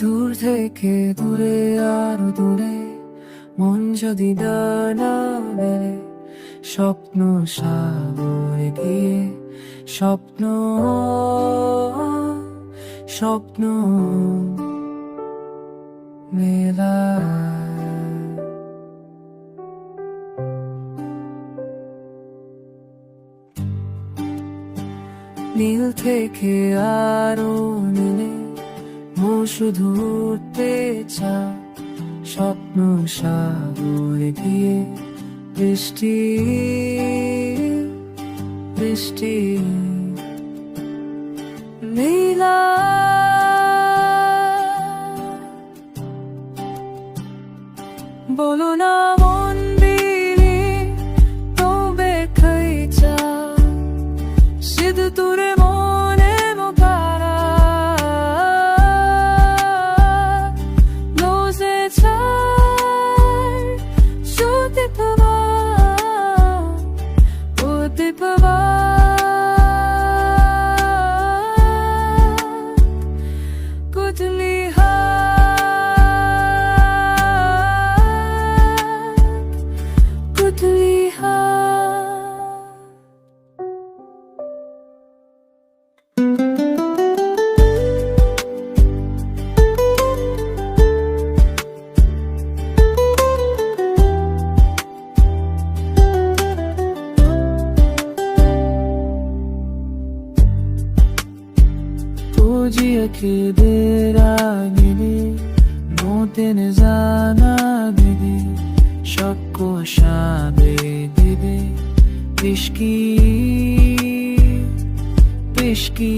দূর থেকে দূরে আরো দূরে মন যদি ডানা মেলে স্বপ্ন সাগরে গিয়ে স্বপ্ন স্বপ্ন মেলা নীল থেকে আরো নীলে মন শুধু উঠতে চা স্বপ্ন সাগরে গিয়ে বৃষ্টি বৃষ্টি নীলা বলো না মন বিলি তবে খাইছা সিধু তুরে মনে মোকারা লোজে ছাড় শুতে পাবা উতে পাবা কুতলি কুতলি Podia cheder agili Moten zana bebe Shakko shabe bebe Pishki Pishki